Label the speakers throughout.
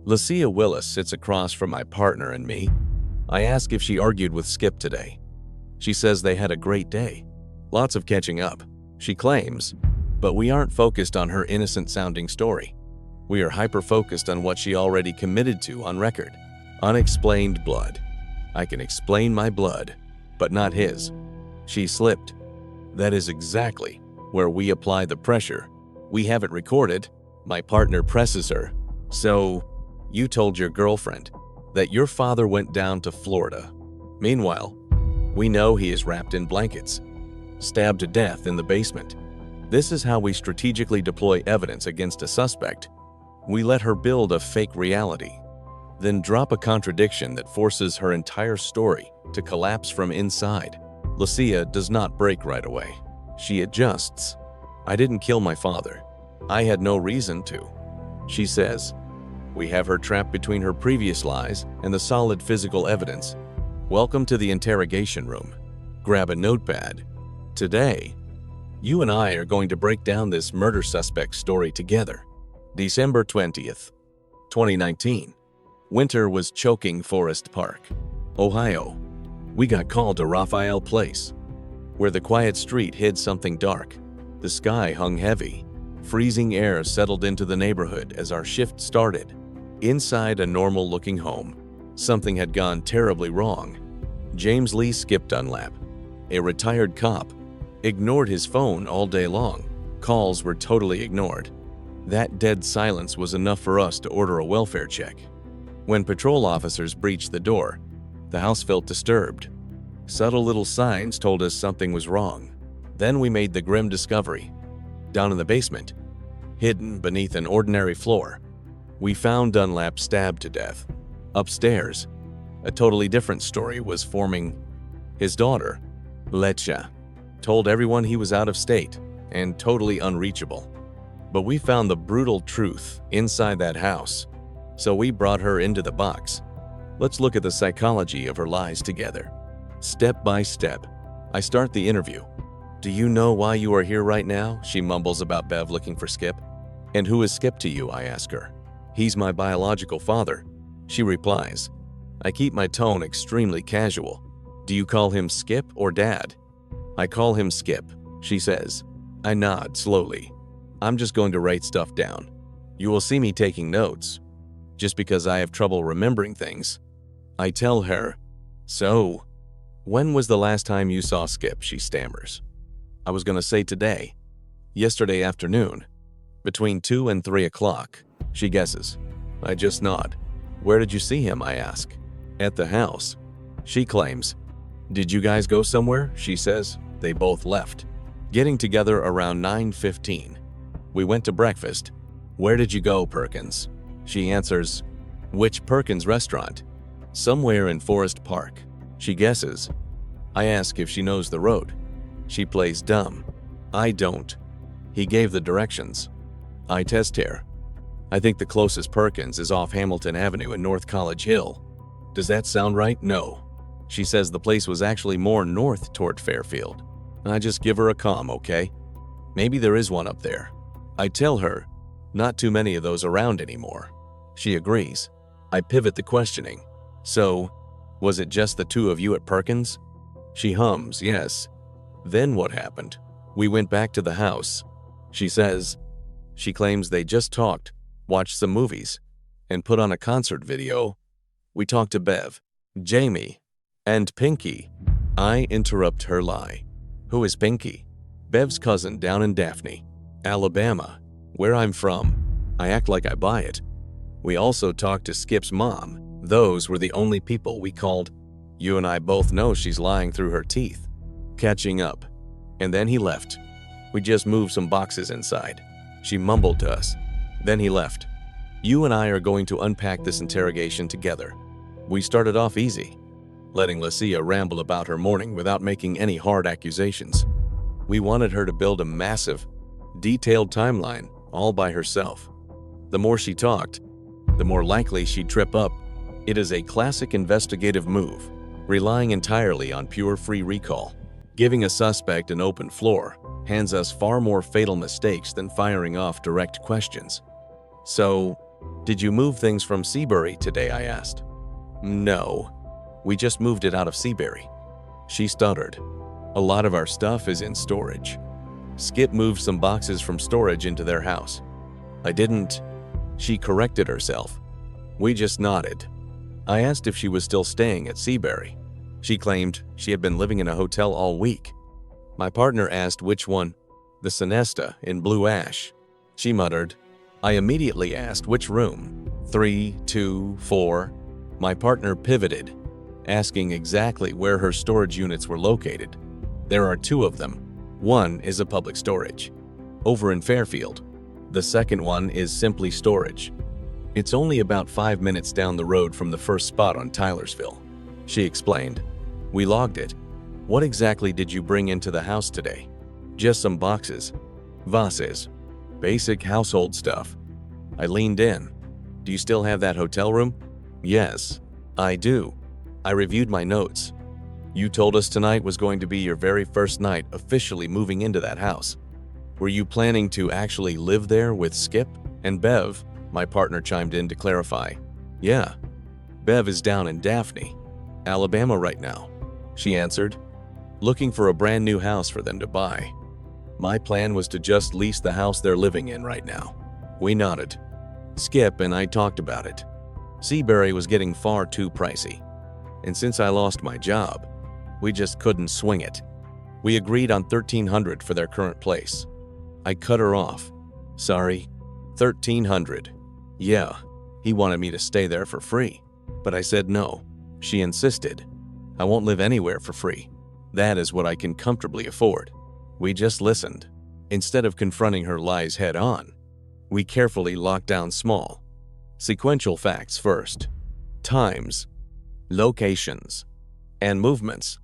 Speaker 1: Lecia Willis sits across from my partner and me. I ask if she argued with Skip today. She says they had a great day. Lots of catching up, she claims, but we aren't focused on her innocent-sounding story. We are hyper-focused on what she already committed to on record. Unexplained blood. I can explain my blood, but not his. She slipped. That is exactly where we apply the pressure. We have it recorded. My partner presses her. So, you told your girlfriend that your father went down to Florida. Meanwhile, we know he is wrapped in blankets, stabbed to death in the basement. This is how we strategically deploy evidence against a suspect. We let her build a fake reality, then drop a contradiction that forces her entire story to collapse from inside. Lecia does not break right away. She adjusts. I didn't kill my father. I had no reason to. She says. We have her trapped between her previous lies and the solid physical evidence. Welcome to the interrogation room. Grab a notepad. Today, you and I are going to break down this murder suspect story together. December 20th, 2019. Winter was choking Forest Park, Ohio. We got called to Raphael Place, where the quiet street hid something dark. The sky hung heavy. Freezing air settled into the neighborhood as our shift started. Inside a normal-looking home, something had gone terribly wrong. James Lee Skip Dunlap, a retired cop, ignored his phone all day long. Calls were totally ignored. That dead silence was enough for us to order a welfare check. When patrol officers breached the door, the house felt disturbed. Subtle little signs told us something was wrong. Then we made the grim discovery. Down in the basement, hidden beneath an ordinary floor, we found Dunlap stabbed to death. Upstairs, a totally different story was forming. His daughter, Lecia, told everyone he was out of state and totally unreachable. But we found the brutal truth inside that house, so we brought her into the box. Let's look at the psychology of her lies together. Step by step, I start the interview. Do you know why you are here right now? She mumbles about Bev looking for Skip. And who is Skip to you? I ask her. He's my biological father. She replies. I keep my tone extremely casual. Do you call him Skip or Dad? I call him Skip, she says. I nod slowly. I'm just going to write stuff down. You will see me taking notes, just because I have trouble remembering things. I tell her, so, when was the last time you saw Skip? She stammers. I was going to say today. Yesterday afternoon. Between 2 and 3 o'clock. She guesses. I just nod. Where did you see him? I ask. At the house. She claims. Did you guys go somewhere? She says. They both left. Getting together around 9:15. We went to breakfast. Where did you go, Perkins? She answers. Which Perkins restaurant? Somewhere in Forest Park. She guesses. I ask if she knows the road. She plays dumb. I don't. He gave the directions. I test her. I think the closest Perkins is off Hamilton Avenue in North College Hill. Does that sound right? No. She says the place was actually more north toward Fairfield. I just give her a calm, okay? Maybe there is one up there. I tell her, not too many of those around anymore. She agrees. I pivot the questioning. So, was it just the two of you at Perkins? She hums, yes. Then what happened? We went back to the house. She says. She claims they just talked, watched some movies, and put on a concert video. We talked to Bev, Jamie, and Pinky. I interrupt her lie. Who is Pinky? Bev's cousin down in Daphne, Alabama, where I'm from. I act like I buy it. We also talked to Skip's mom. Those were the only people we called. You and I both know she's lying through her teeth. Catching up. And then he left. We just moved some boxes inside. She mumbled to us. Then he left. You and I are going to unpack this interrogation together. We started off easy, letting Lecia ramble about her morning without making any hard accusations. We wanted her to build a massive, detailed timeline all by herself. The more she talked, the more likely she'd trip up. It is a classic investigative move, relying entirely on pure free recall. Giving a suspect an open floor hands us far more fatal mistakes than firing off direct questions. So, Did you move things from Seabury today? I asked. No, we just moved it out of Seabury. She stuttered. A lot of our stuff is in storage. Skip moved some boxes from storage into their house. I didn't. She corrected herself. We just nodded. I asked if she was still staying at Seabury. She claimed she had been living in a hotel all week. My partner asked which one. The Sonesta in Blue Ash. She muttered. I immediately asked which room. 3, 2, 4. My partner pivoted, asking exactly where her storage units were located. There are 2 of them. One is a public storage, over in Fairfield. The second one is simply storage. It's only about 5 minutes down the road from the first spot on Tylersville. She explained. We logged it. What exactly did you bring into the house today? Just some boxes. Vases. Basic household stuff. I leaned in. Do you still have that hotel room? Yes, I do. I reviewed my notes. You told us tonight was going to be your very first night officially moving into that house. Were you planning to actually live there with Skip and Bev? My partner chimed in to clarify. Yeah, Bev is down in Daphne, Alabama right now, she answered, looking for a brand new house for them to buy. My plan was to just lease the house they're living in right now. We nodded. Skip and I talked about it. Seabury was getting far too pricey, and since I lost my job, we just couldn't swing it. We agreed on $1,300 for their current place. I cut her off. Sorry, $1,300. Yeah, he wanted me to stay there for free, but I said no. She insisted. I won't live anywhere for free. That is what I can comfortably afford. We just listened. Instead of confronting her lies head on, we carefully locked down small, sequential facts first. Times, locations, and movements.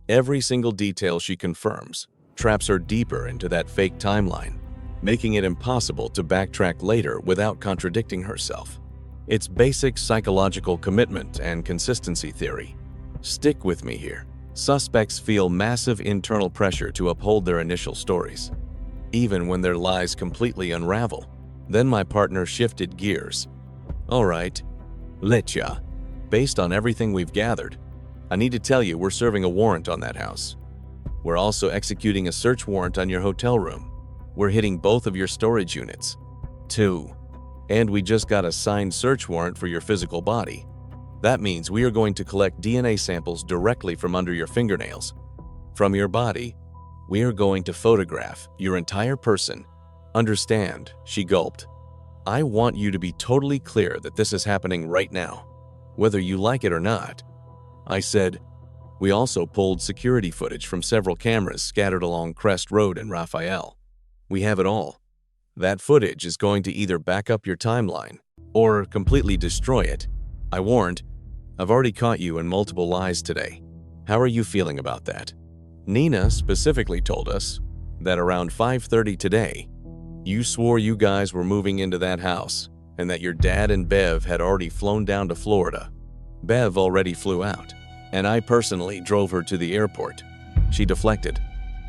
Speaker 1: Every single detail she confirms traps her deeper into that fake timeline, making it impossible to backtrack later without contradicting herself. It's basic psychological commitment and consistency theory. Stick with me here. Suspects feel massive internal pressure to uphold their initial stories, even when their lies completely unravel. Then my partner shifted gears. All right, Lecia, based on everything we've gathered, I need to tell you we're serving a warrant on that house. We're also executing a search warrant on your hotel room. We're hitting both of your storage units. 2. And we just got a signed search warrant for your physical body. That means we are going to collect DNA samples directly from under your fingernails. From your body, we are going to photograph your entire person. Understand, she gulped. I want you to be totally clear that this is happening right now, whether you like it or not. I said, we also pulled security footage from several cameras scattered along Crest Road in Raphael. We have it all. That footage is going to either back up your timeline or completely destroy it. I warned, I've already caught you in multiple lies today. How are you feeling about that? Nina specifically told us that around 5:30 today, you swore you guys were moving into that house and that your dad and Bev had already flown down to Florida. Bev already flew out, and I personally drove her to the airport. She deflected.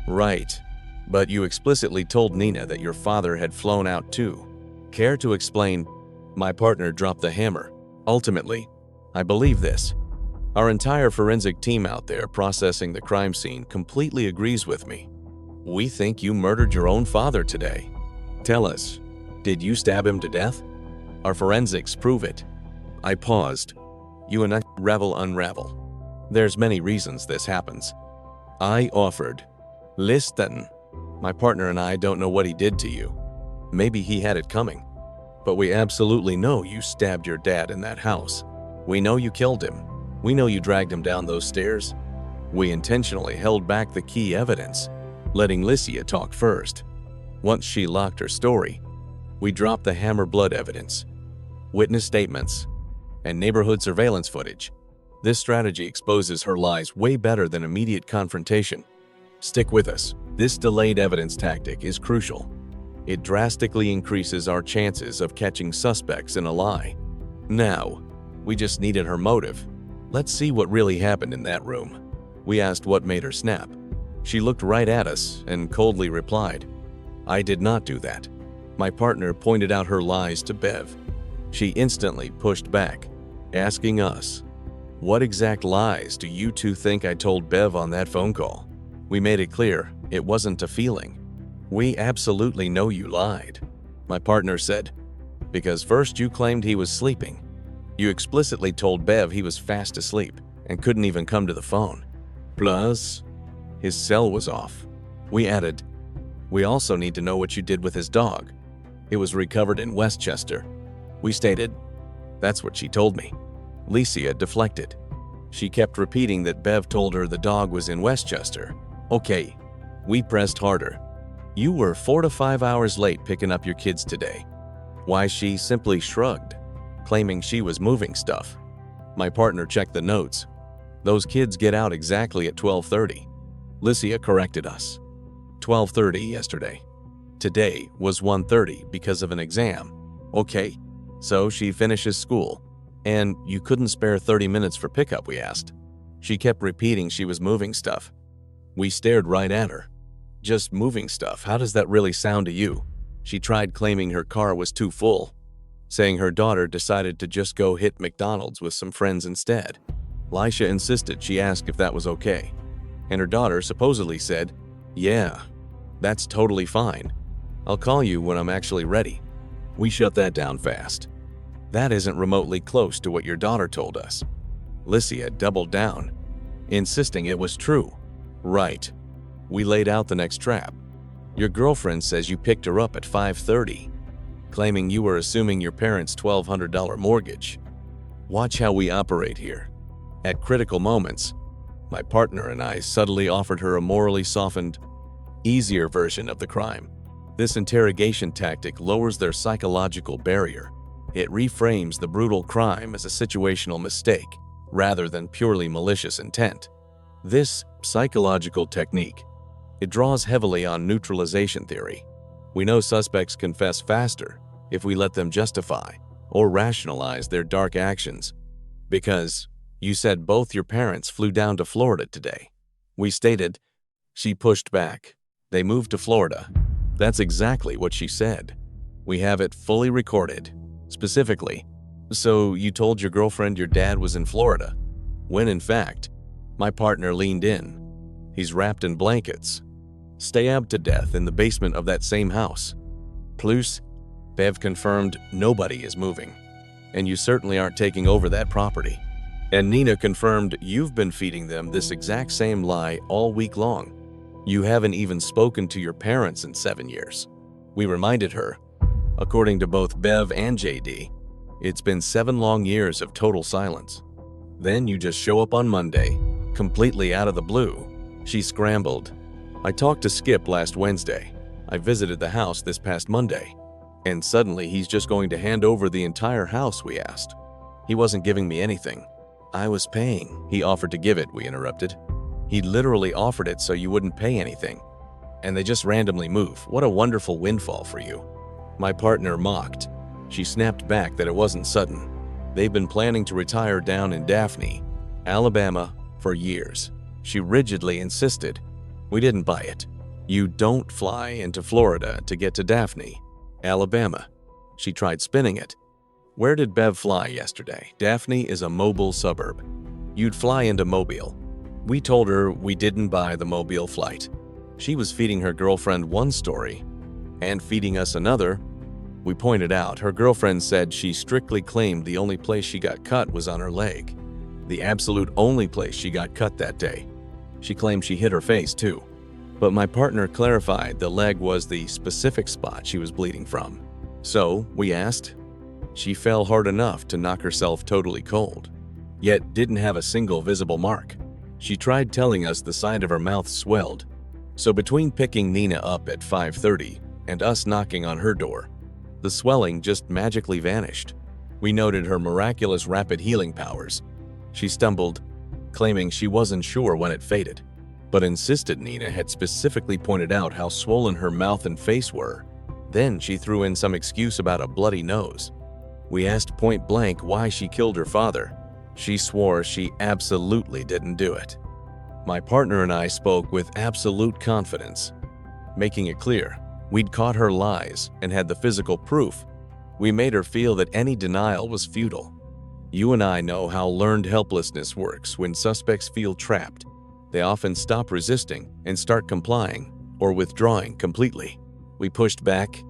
Speaker 1: Right, but you explicitly told Nina that your father had flown out too. Care to explain? My partner dropped the hammer. Ultimately, I believe this. Our entire forensic team out there processing the crime scene completely agrees with me. We think you murdered your own father today. Tell us, did you stab him to death? Our forensics prove it. I paused. You and I unravel. There's many reasons this happens. I offered. Listen, my partner and I don't know what he did to you. Maybe he had it coming. But we absolutely know you stabbed your dad in that house. We know you killed him. We know you dragged him down those stairs. We intentionally held back the key evidence, letting Lecia talk first. Once she locked her story, we dropped the hammer blood evidence, witness statements, and neighborhood surveillance footage. This strategy exposes her lies way better than immediate confrontation. Stick with us. This delayed evidence tactic is crucial. It drastically increases our chances of catching suspects in a lie. Now, we just needed her motive. Let's see what really happened in that room. We asked what made her snap. She looked right at us and coldly replied, I did not do that. My partner pointed out her lies to Bev. She instantly pushed back, asking us, "What exact lies do you two think I told Bev on that phone call?" We made it clear it wasn't a feeling. "We absolutely know you lied," my partner said, "because first you claimed he was sleeping. You explicitly told Bev he was fast asleep and couldn't even come to the phone. Plus, his cell was off." We added, "We also need to know what you did with his dog. It was recovered in Westchester." We stated, "That's what she told me." Lecia deflected. She kept repeating that Bev told her the dog was in Westchester. Okay, we pressed harder. "You were 4 to 5 hours late picking up your kids today." Why, she simply shrugged, claiming she was moving stuff. My partner checked the notes. "Those kids get out exactly at 12:30. Lecia corrected us. 12:30 yesterday. Today was 1:30 because of an exam. Okay, so she finishes school. And you couldn't spare 30 minutes for pickup, we asked. She kept repeating she was moving stuff. We stared right at her. "Just moving stuff, how does that really sound to you?" She tried claiming her car was too full, saying her daughter decided to just go hit McDonald's with some friends instead. Lecia insisted she asked if that was okay, and her daughter supposedly said, "Yeah, that's totally fine. I'll call you when I'm actually ready." We shut that down fast. "That isn't remotely close to what your daughter told us." Lecia doubled down, insisting it was true. "Right." We laid out the next trap. "Your girlfriend says you picked her up at 5:30, claiming you were assuming your parents' $1,200 mortgage." Watch how we operate here. At critical moments, my partner and I subtly offered her a morally softened, easier version of the crime. This interrogation tactic lowers their psychological barrier. It reframes the brutal crime as a situational mistake, rather than purely malicious intent. This psychological technique, it draws heavily on neutralization theory. We know suspects confess faster if we let them justify or rationalize their dark actions. "Because you said both your parents flew down to Florida today." We stated. She pushed back. "They moved to Florida." That's exactly what she said. We have it fully recorded. Specifically, "So you told your girlfriend your dad was in Florida?" When in fact, my partner leaned in. "He's wrapped in blankets, stabbed to death in the basement of that same house. Plus, Bev confirmed nobody is moving, and you certainly aren't taking over that property. And Nina confirmed you've been feeding them this exact same lie all week long. You haven't even spoken to your parents in 7 years." We reminded her, according to both Bev and JD, it's been 7 long years of total silence. Then you just show up on Monday, completely out of the blue. She scrambled. "I talked to Skip last Wednesday. I visited the house this past Monday. And suddenly he's just going to hand over the entire house," we asked. "He wasn't giving me anything. I was paying." "He offered to give it," we interrupted. "He literally offered it so you wouldn't pay anything. And they just randomly move. What a wonderful windfall for you." My partner mocked. She snapped back that it wasn't sudden. They've been planning to retire down in Daphne, Alabama, for years. She rigidly insisted. We didn't buy it. You don't fly into Florida to get to Daphne, Alabama. She tried spinning it. Where did Bev fly yesterday? Daphne is a Mobile suburb. You'd fly into Mobile. We told her we didn't buy the Mobile flight. She was feeding her girlfriend one story and feeding us another. We pointed out her girlfriend said she strictly claimed the only place she got cut was on her leg. The absolute only place she got cut that day. She claimed she hit her face too. But my partner clarified the leg was the specific spot she was bleeding from. So, we asked. She fell hard enough to knock herself totally cold, yet didn't have a single visible mark. She tried telling us the side of her mouth swelled. So between picking Nina up at 5:30 and us knocking on her door, the swelling just magically vanished. We noted her miraculous rapid healing powers. She stumbled, claiming she wasn't sure when it faded, but insisted Nina had specifically pointed out how swollen her mouth and face were. Then she threw in some excuse about a bloody nose. We asked point blank why she killed her father. She swore she absolutely didn't do it. My partner and I spoke with absolute confidence, making it clear we'd caught her lies and had the physical proof. We made her feel that any denial was futile. You and I know how learned helplessness works. When suspects feel trapped, they often stop resisting and start complying or withdrawing completely. We pushed back.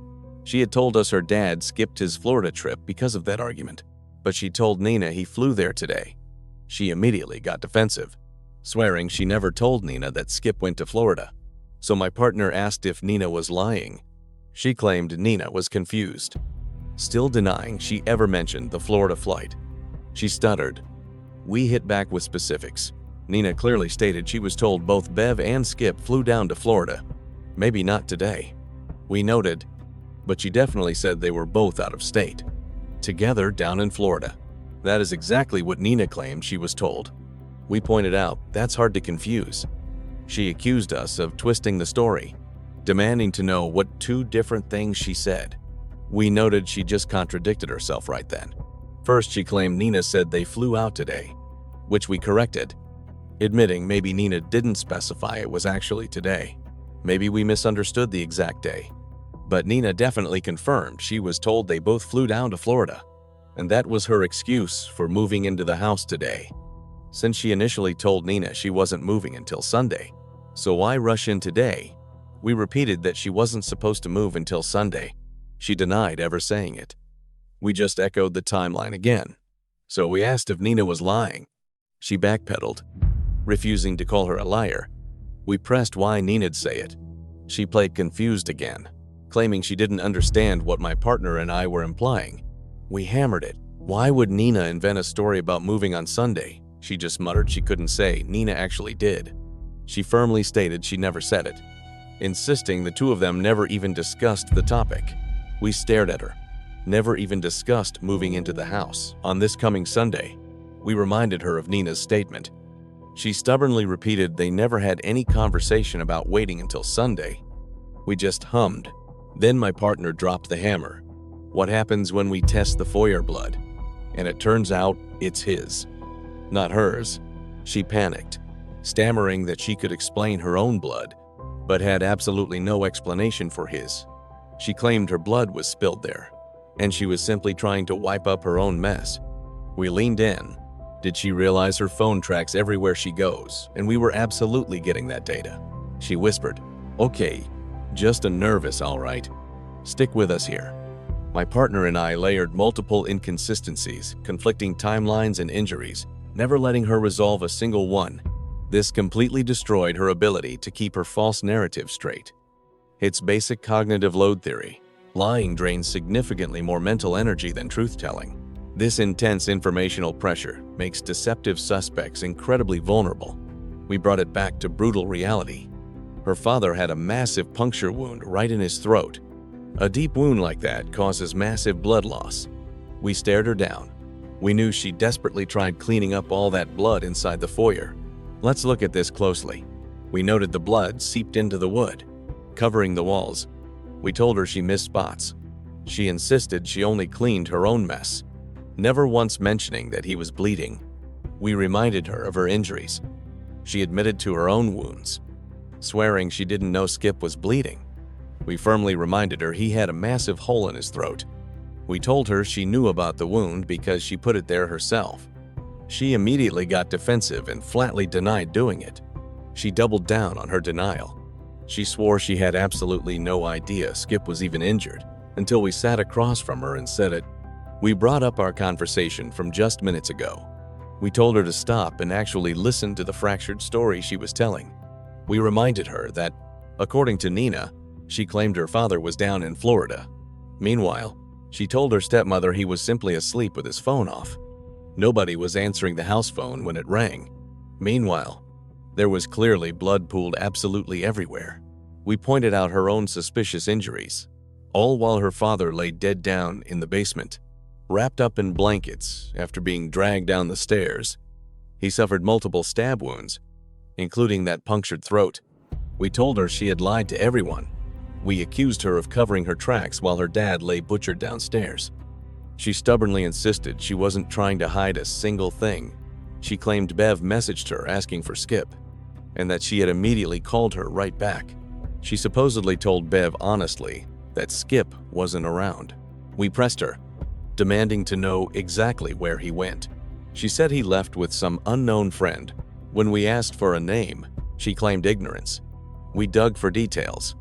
Speaker 1: She had told us her dad skipped his Florida trip because of that argument, but she told Nina he flew there today. She immediately got defensive, swearing she never told Nina that Skip went to Florida. So my partner asked if Nina was lying. She claimed Nina was confused, still denying she ever mentioned the Florida flight. She stuttered. We hit back with specifics. Nina clearly stated she was told both Bev and Skip flew down to Florida. Maybe not today. We noted, but she definitely said they were both out of state, together down in Florida. That is exactly what Nina claimed she was told. We pointed out that's hard to confuse. She accused us of twisting the story, demanding to know what two different things she said. We noted she just contradicted herself right then. First, she claimed Nina said they flew out today, which we corrected, admitting maybe Nina didn't specify it was actually today. Maybe we misunderstood the exact day. But Nina definitely confirmed she was told they both flew down to Florida, and that was her excuse for moving into the house today. Since she initially told Nina she wasn't moving until Sunday, so why rush in today? We repeated that she wasn't supposed to move until Sunday. She denied ever saying it. We just echoed the timeline again. So we asked if Nina was lying. She backpedaled, refusing to call her a liar. We pressed why Nina'd say it. She played confused again, claiming she didn't understand what my partner and I were implying. We hammered it. Why would Nina invent a story about moving on Sunday? She just muttered she couldn't say. Nina actually did. She firmly stated she never said it, insisting the two of them never even discussed the topic. We stared at her. Never even discussed moving into the house on this coming Sunday. We reminded her of Nina's statement. She stubbornly repeated they never had any conversation about waiting until Sunday. We just hummed. Then my partner dropped the hammer. What happens when we test the foyer blood? And it turns out it's his, not hers. She panicked, stammering that she could explain her own blood, but had absolutely no explanation for his. She claimed her blood was spilled there, and she was simply trying to wipe up her own mess. We leaned in. Did she realize her phone tracks everywhere she goes, and we were absolutely getting that data? She whispered, "Okay, just a nervous, all right. Stick with us here." My partner and I layered multiple inconsistencies, conflicting timelines and injuries, never letting her resolve a single one. This completely destroyed her ability to keep her false narrative straight. It's basic cognitive load theory. Lying drains significantly more mental energy than truth-telling. This intense informational pressure makes deceptive suspects incredibly vulnerable. We brought it back to brutal reality. Her father had a massive puncture wound right in his throat. A deep wound like that causes massive blood loss. We stared her down. We knew she desperately tried cleaning up all that blood inside the foyer. Let's look at this closely. We noted the blood seeped into the wood, covering the walls. We told her she missed spots. She insisted she only cleaned her own mess, never once mentioning that he was bleeding. We reminded her of her injuries. She admitted to her own wounds, swearing she didn't know Skip was bleeding. We firmly reminded her he had a massive hole in his throat. We told her she knew about the wound because she put it there herself. She immediately got defensive and flatly denied doing it. She doubled down on her denial. She swore she had absolutely no idea Skip was even injured until we sat across from her and said it. We brought up our conversation from just minutes ago. We told her to stop and actually listen to the fractured story she was telling. We reminded her that, according to Nina, she claimed her father was down in Florida. Meanwhile, she told her stepmother he was simply asleep with his phone off. Nobody was answering the house phone when it rang. Meanwhile, there was clearly blood pooled absolutely everywhere. We pointed out her own suspicious injuries, all while her father lay dead down in the basement, wrapped up in blankets after being dragged down the stairs. He suffered multiple stab wounds, including that punctured throat. We told her she had lied to everyone. We accused her of covering her tracks while her dad lay butchered downstairs. She stubbornly insisted she wasn't trying to hide a single thing. She claimed Bev messaged her asking for Skip, and that she had immediately called her right back. She supposedly told Bev honestly that Skip wasn't around. We pressed her, demanding to know exactly where he went. She said he left with some unknown friend. When we asked for a name, she claimed ignorance. We dug for details.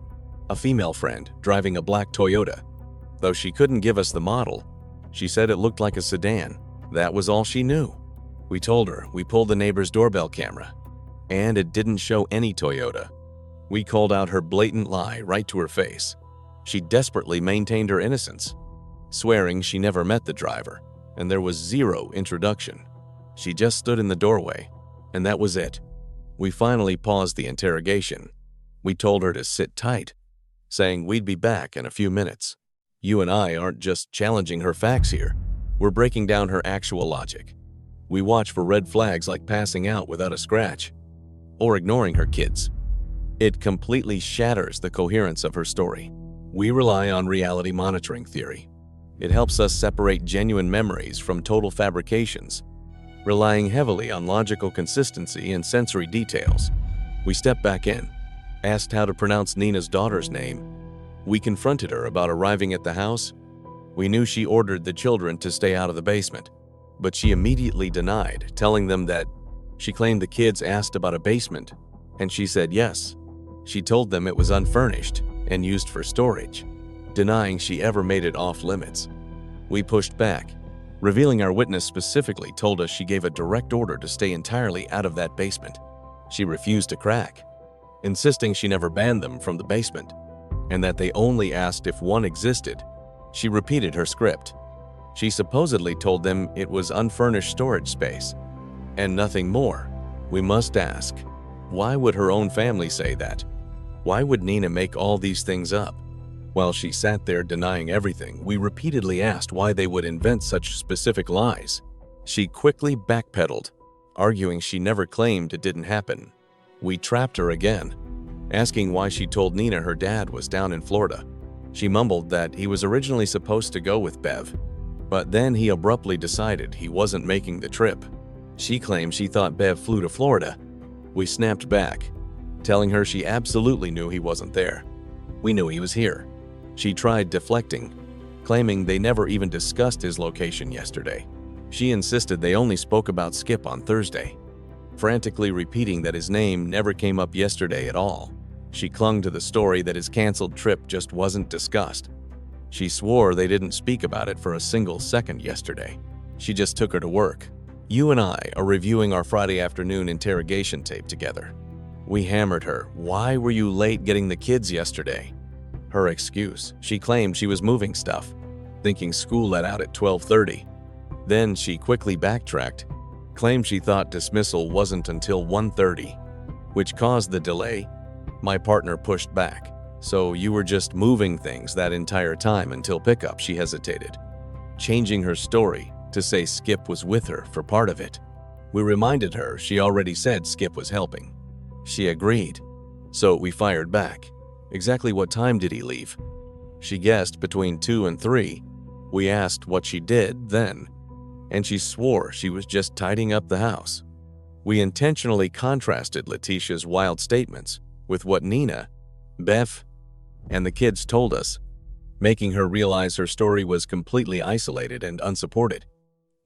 Speaker 1: A female friend driving a black Toyota. Though she couldn't give us the model, she said it looked like a sedan. That was all she knew. We told her we pulled the neighbor's doorbell camera, and it didn't show any Toyota. We called out her blatant lie right to her face. She desperately maintained her innocence, swearing she never met the driver, and there was zero introduction. She just stood in the doorway, and that was it. We finally paused the interrogation. We told her to sit tight, saying we'd be back in a few minutes. You and I aren't just challenging her facts here. We're breaking down her actual logic. We watch for red flags like passing out without a scratch, or ignoring her kids. It completely shatters the coherence of her story. We rely on reality monitoring theory. It helps us separate genuine memories from total fabrications, relying heavily on logical consistency and sensory details. We stepped back in, asked how to pronounce Nina's daughter's name. We confronted her about arriving at the house. We knew she ordered the children to stay out of the basement, but she immediately denied, telling them that she claimed the kids asked about a basement, and she said yes. She told them it was unfurnished and used for storage, denying she ever made it off limits. We pushed back, revealing our witness specifically told us she gave a direct order to stay entirely out of that basement. She refused to crack, insisting she never banned them from the basement, and that they only asked if one existed. She repeated her script. She supposedly told them it was unfurnished storage space, and nothing more. We must ask, why would her own family say that? Why would Nina make all these things up? While she sat there denying everything, we repeatedly asked why they would invent such specific lies. She quickly backpedaled, arguing she never claimed it didn't happen. We trapped her again, asking why she told Nina her dad was down in Florida. She mumbled that he was originally supposed to go with Bev, but then he abruptly decided he wasn't making the trip. She claimed she thought Bev flew to Florida. We snapped back, telling her she absolutely knew he wasn't there. We knew he was here. She tried deflecting, claiming they never even discussed his location yesterday. She insisted they only spoke about Skip on Thursday, frantically repeating that his name never came up yesterday at all. She clung to the story that his canceled trip just wasn't discussed. She swore they didn't speak about it for a single second yesterday. She just took her to work. You and I are reviewing our Friday afternoon interrogation tape together. We hammered her. Why were you late getting the kids yesterday? Her excuse, she claimed she was moving stuff, thinking school let out at 12:30. Then she quickly backtracked, claimed she thought dismissal wasn't until 1:30, which caused the delay. My partner pushed back. So you were just moving things that entire time until pickup, she hesitated, changing her story to say Skip was with her for part of it. We reminded her she already said Skip was helping. She agreed, so we fired back. Exactly what time did he leave? She guessed between 2 and 3. We asked what she did then, and she swore she was just tidying up the house. We intentionally contrasted Leticia's wild statements with what Nina, Beth, and the kids told us, making her realize her story was completely isolated and unsupported.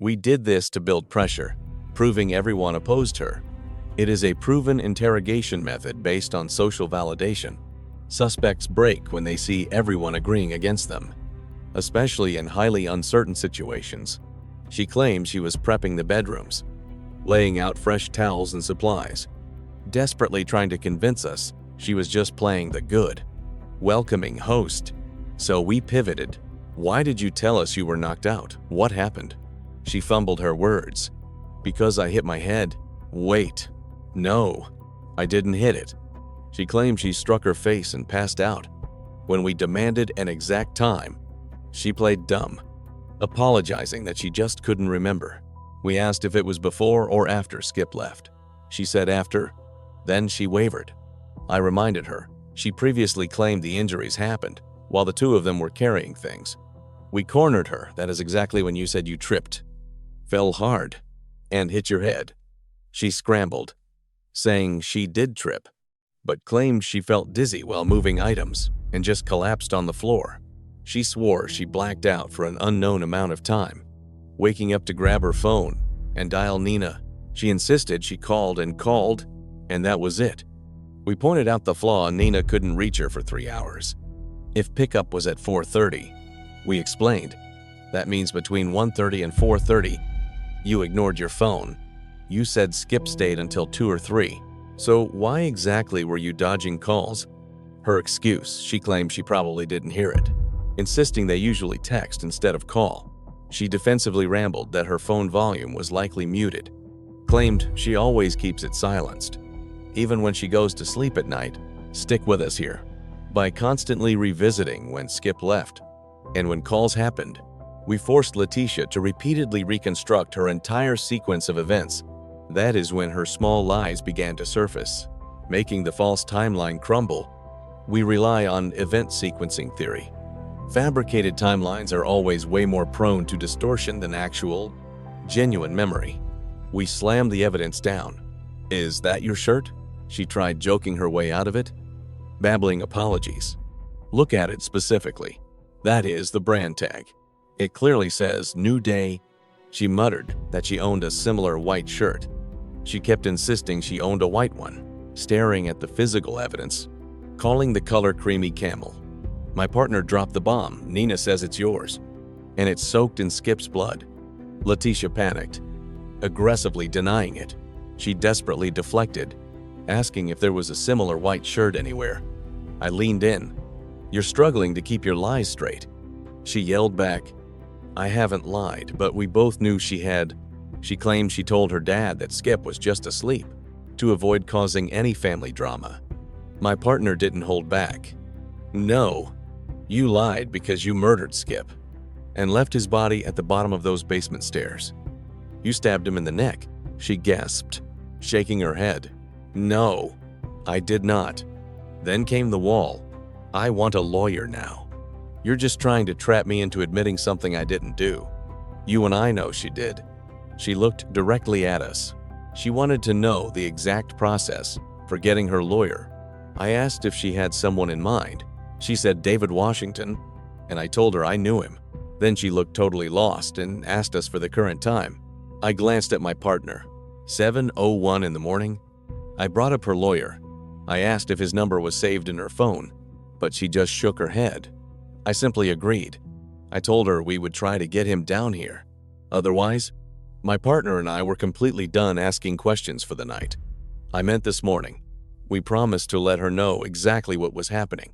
Speaker 1: We did this to build pressure, proving everyone opposed her. It is a proven interrogation method based on social validation. Suspects break when they see everyone agreeing against them, especially in highly uncertain situations. She claims she was prepping the bedrooms, laying out fresh towels and supplies, desperately trying to convince us she was just playing the good, welcoming host. So we pivoted. Why did you tell us you were knocked out? What happened? She fumbled her words. Because I hit my head. Wait. No, I didn't hit it. She claimed she struck her face and passed out. When we demanded an exact time, she played dumb, apologizing that she just couldn't remember. We asked if it was before or after Skip left. She said after. Then she wavered. I reminded her she previously claimed the injuries happened while the two of them were carrying things. We cornered her. That is exactly when you said you tripped, fell hard, and hit your head. She scrambled, saying she did trip, but claimed she felt dizzy while moving items and just collapsed on the floor. She swore she blacked out for an unknown amount of time, waking up to grab her phone and dial Nina. She insisted she called, and that was it. We pointed out the flaw. Nina couldn't reach her for 3 hours. If pickup was at 4:30, we explained, that means between 1:30 and 4:30, you ignored your phone. You said Skip stayed until 2 or 3. So why exactly were you dodging calls? Her excuse, she claimed she probably didn't hear it, insisting they usually text instead of call. She defensively rambled that her phone volume was likely muted, claimed she always keeps it silenced, even when she goes to sleep at night. Stick with us here. By constantly revisiting when Skip left and when calls happened, we forced Lecia to repeatedly reconstruct her entire sequence of events. That is when her small lies began to surface, making the false timeline crumble. We rely on event sequencing theory. Fabricated timelines are always way more prone to distortion than actual, genuine memory. We slammed the evidence down. Is that your shirt? She tried joking her way out of it, babbling apologies. Look at it specifically. That is the brand tag. It clearly says New Day. She muttered that she owned a similar white shirt. She kept insisting she owned a white one, staring at the physical evidence, calling the color creamy camel. My partner dropped the bomb. Nina says it's yours, and it's soaked in Skip's blood. Lecia panicked, aggressively denying it. She desperately deflected, asking if there was a similar white shirt anywhere. I leaned in. You're struggling to keep your lies straight. She yelled back. I haven't lied, but we both knew she had. She claimed she told her dad that Skip was just asleep to avoid causing any family drama. My partner didn't hold back. No, you lied because you murdered Skip and left his body at the bottom of those basement stairs. You stabbed him in the neck, she gasped, shaking her head. No, I did not. Then came the wall. I want a lawyer now. You're just trying to trap me into admitting something I didn't do. You and I know she did. She looked directly at us. She wanted to know the exact process for getting her lawyer. I asked if she had someone in mind. She said David Washington, and I told her I knew him. Then she looked totally lost and asked us for the current time. I glanced at my partner. 7:01 in the morning. I brought up her lawyer. I asked if his number was saved in her phone, but she just shook her head. I simply agreed. I told her we would try to get him down here. Otherwise, my partner and I were completely done asking questions for the night. I meant this morning. We promised to let her know exactly what was happening.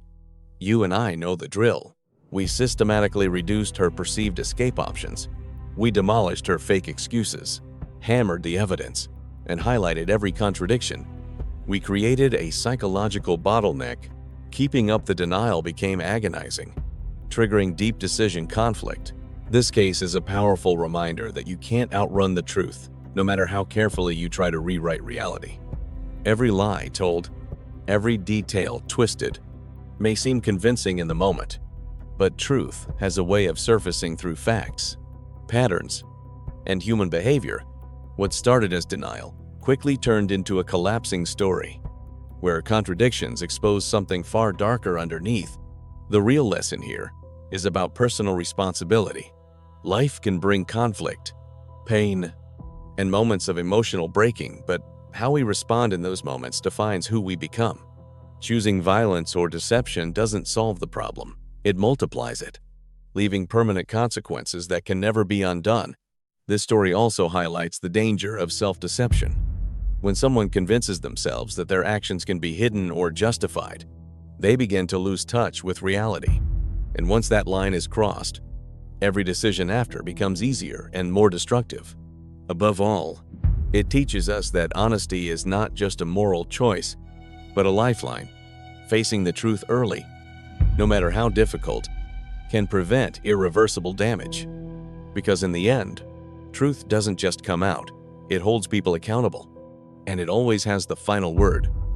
Speaker 1: You and I know the drill. We systematically reduced her perceived escape options. We demolished her fake excuses, hammered the evidence, and highlighted every contradiction. We created a psychological bottleneck. Keeping up the denial became agonizing, triggering deep decision conflict. This case is a powerful reminder that you can't outrun the truth, no matter how carefully you try to rewrite reality. Every lie told, every detail twisted, may seem convincing in the moment, but truth has a way of surfacing through facts, patterns, and human behavior. What started as denial quickly turned into a collapsing story, where contradictions expose something far darker underneath. The real lesson here is about personal responsibility. Life can bring conflict, pain, and moments of emotional breaking, but how we respond in those moments defines who we become. Choosing violence or deception doesn't solve the problem. It multiplies it, leaving permanent consequences that can never be undone. This story also highlights the danger of self-deception. When someone convinces themselves that their actions can be hidden or justified, they begin to lose touch with reality. And once that line is crossed, every decision after becomes easier and more destructive. Above all, it teaches us that honesty is not just a moral choice, but a lifeline. Facing the truth early, no matter how difficult, can prevent irreversible damage. Because in the end, truth doesn't just come out, it holds people accountable, and it always has the final word.